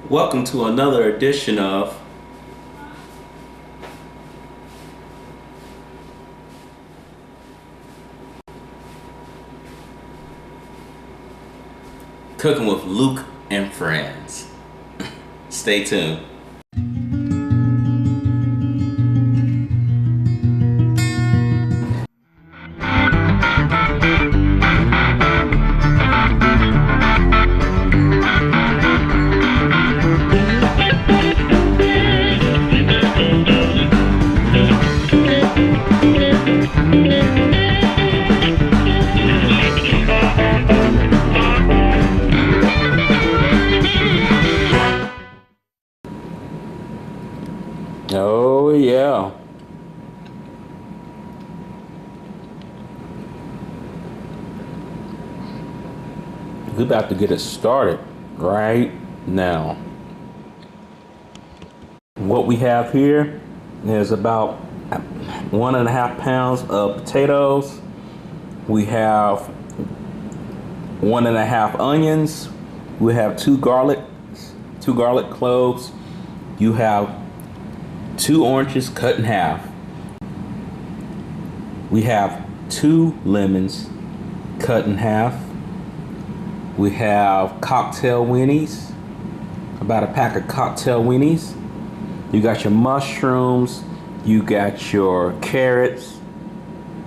Welcome to another edition of Cooking with Luke and Friends. Stay tuned. Oh yeah. We're about to get it started right now. What we have here is about 1.5 pounds of potatoes. We have 1.5 onions. We have two garlic cloves. You have 2 oranges cut in half. We have 2 lemons cut in half. We have cocktail weenies, about a pack of cocktail weenies. You got your mushrooms. You got your carrots,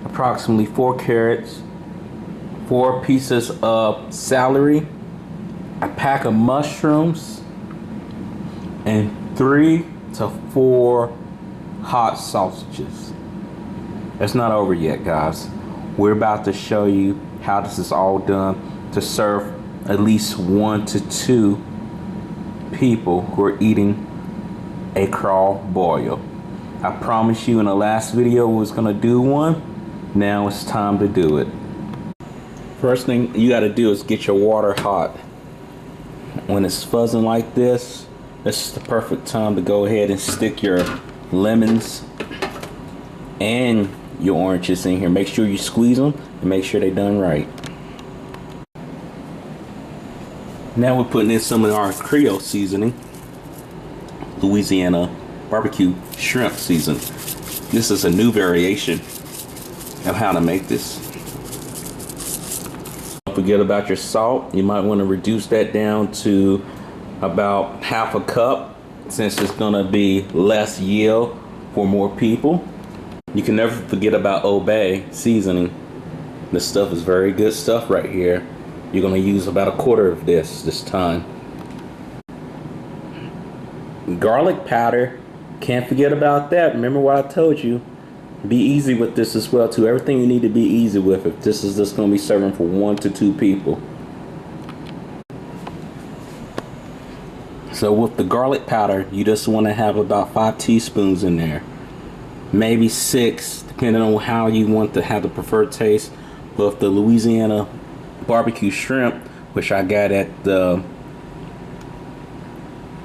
approximately 4 carrots, 4 pieces of celery, a pack of mushrooms, and 3 to 4 hot sausages. It's not over yet, guys. We're about to show you how this is all done to serve at least 1 to 2 people who are eating a craw boil. I promised you in the last video we was gonna do one. Now it's time to do it. First thing you got to do is get your water hot. When it's fuzzing like this is the perfect time to go ahead and stick your lemons and your oranges in here. Make sure you squeeze them and make sure they're done right. Now we're putting in some of our Creole seasoning, Louisiana barbecue shrimp season. This is a new variation of how to make this. Don't forget about your salt. You might want to reduce that down to about 1/2 cup, since it's gonna be less yield for more people. You can never forget about Obey seasoning. This stuff is very good stuff right here. You're gonna use about 1/4 of this time. Garlic powder, can't forget about that. Remember what I told you. Be easy with this as well too. Everything you need to be easy with if this is just gonna be serving for 1 to 2 people. So with the garlic powder, you just want to have about 5 teaspoons in there, maybe 6, depending on how you want to have the preferred taste. But the Louisiana barbecue shrimp, which I got at the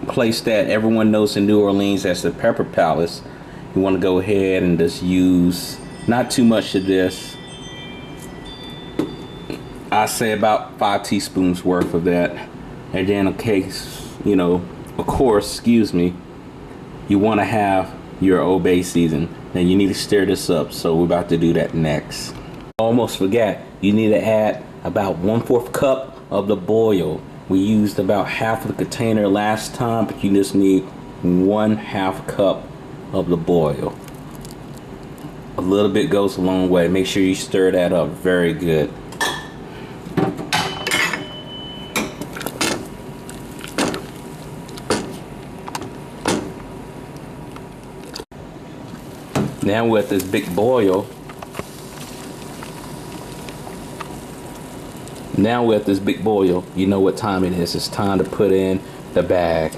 place that everyone knows in New Orleans as the Pepper Palace, you want to go ahead and just use not too much of this. I say about 5 teaspoons worth of that. And then in case, of course, excuse me, you want to have your Obey season. Now you need to stir this up, so we're about to do that next. Almost forgot, you need to add about 1/4 cup of the boil. We used about half of the container last time, but you just need 1/2 cup of the boil. A little bit goes a long way. Make sure you stir that up very good. Now with this big boil, you know what time it is. It's time to put in the bag.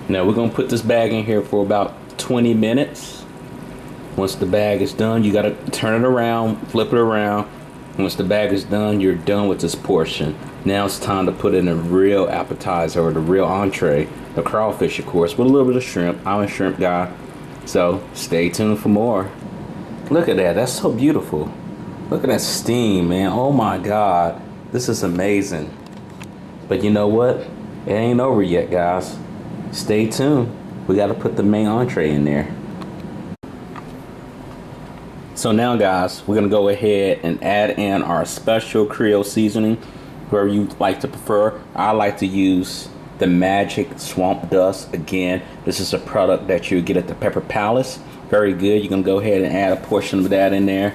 Now we're gonna put this bag in here for about 20 minutes. Once the bag is done, you gotta turn it around, flip it around. Once the bag is done, you're done with this portion. Now it's time to put in a real appetizer, or the real entree, the crawfish, of course, with a little bit of shrimp. I'm a shrimp guy, so stay tuned for more. Look at that. That's so beautiful. Look at that steam, man. Oh my God. This is amazing. But you know what? It ain't over yet, guys. Stay tuned. We got to put the main entree in there. So now, guys, we're going to go ahead and add in our special Creole seasoning, wherever you like to prefer. I like to use the Magic Swamp Dust. Again, this is a product that you get at the Pepper Palace. Very good. You're going to go ahead and add a portion of that in there.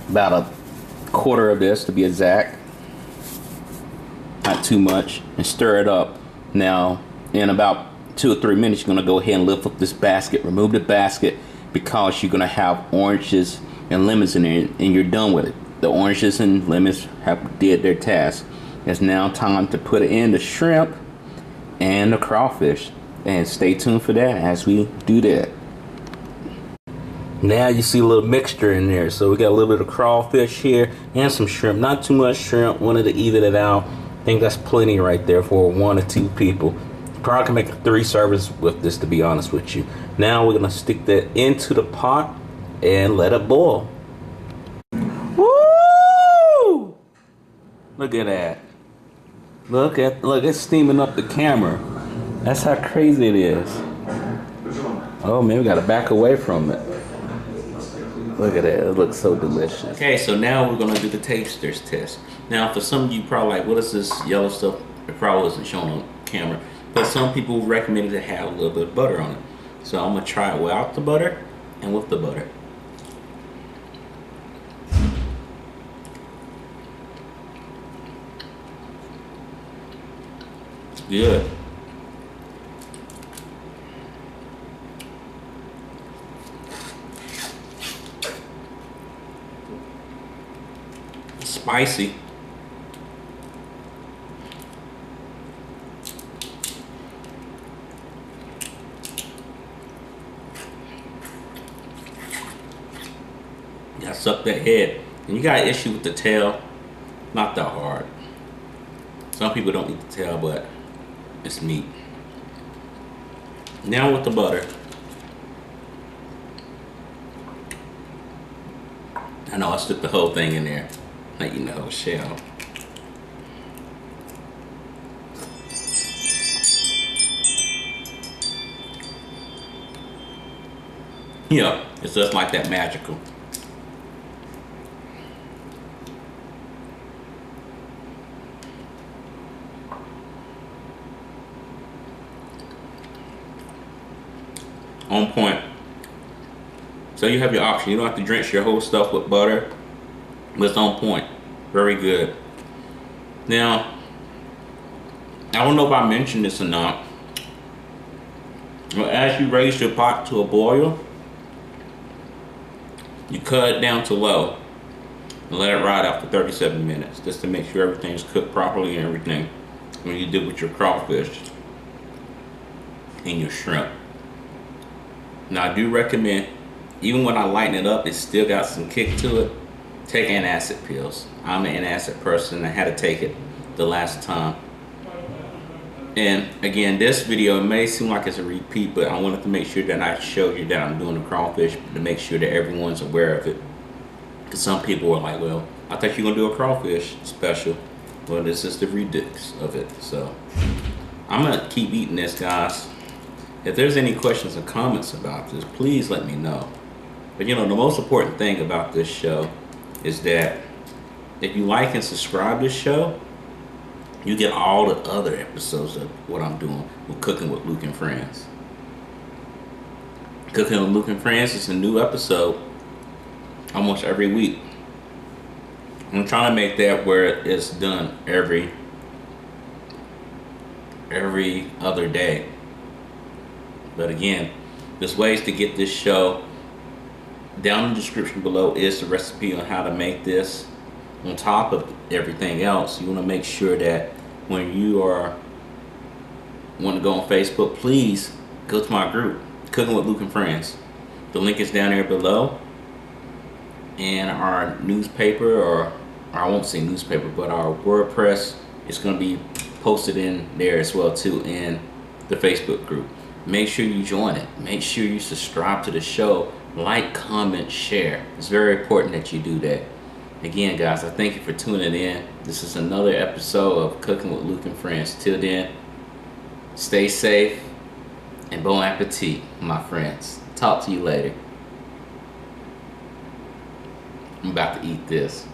About a quarter of this to be exact. Not too much. And stir it up. Now, in about 2 or 3 minutes, you're going to go ahead and lift up this basket. Remove the basket because you're going to have oranges and lemons in there, and you're done with it. The oranges and lemons have did their task. It's now time to put in the shrimp and the crawfish. And stay tuned for that as we do that. Now you see a little mixture in there. So we got a little bit of crawfish here and some shrimp. Not too much shrimp. Wanted to even it out. I think that's plenty right there for 1 or 2 people. Probably can make 3 servings with this, to be honest with you. Now we're gonna stick that into the pot and let it boil. Woo! Look at that. Look, it's steaming up the camera. That's how crazy it is. Oh man, we gotta back away from it. Look at that, it looks so delicious. Okay, so now we're gonna do the taster's test. Now for some of you probably like, what is this yellow stuff? It probably isn't shown on camera. But some people recommended to have a little bit of butter on it. So I'm gonna try it without the butter and with the butter. It's good. It's spicy. You gotta suck that head. And you got an issue with the tail, not that hard. Some people don't eat the tail, but it's meat. Now with the butter. I know I stuck the whole thing in there. Not eating the whole shell. Yeah, it's just like that magical. On point. So you have your option. You don't have to drench your whole stuff with butter, but it's on point. Very good. Now, I don't know if I mentioned this or not, but as you raise your pot to a boil, you cut it down to low and let it ride out for 37 minutes just to make sure everything's cooked properly and everything when you do with your crawfish and your shrimp. Now I do recommend, even when I lighten it up, it still got some kick to it, take antacid pills. I'm an antacid person. I had to take it the last time. And again, this video, it may seem like it's a repeat, but I wanted to make sure that I showed you that I'm doing the crawfish to make sure that everyone's aware of it. Because some people are like, well, I thought you were going to do a crawfish special. Well, this is the redux of it. So I'm going to keep eating this, guys. If there's any questions or comments about this, please let me know. But you know, the most important thing about this show is that if you like and subscribe to this show, you get all the other episodes of what I'm doing with Cooking with Luke and Friends. Cooking with Luke and Friends is a new episode almost every week. I'm trying to make that where it's done every other day. But again, there's ways to get this show. Down in the description below is the recipe on how to make this. On top of everything else, you want to make sure that when you want to go on Facebook, please go to my group, Cooking with Luke and Friends. The link is down there below. And our newspaper, or I won't say newspaper, but our WordPress is going to be posted in there as well too, in the Facebook group. make sure you join it. Make sure you subscribe to the show. Like, comment, share. It's very important that you do that. Again, guys, I thank you for tuning in. This is another episode of Cooking with Luke and Friends. Till then, stay safe and bon appetit, my friends. Talk to you later. I'm about to eat this.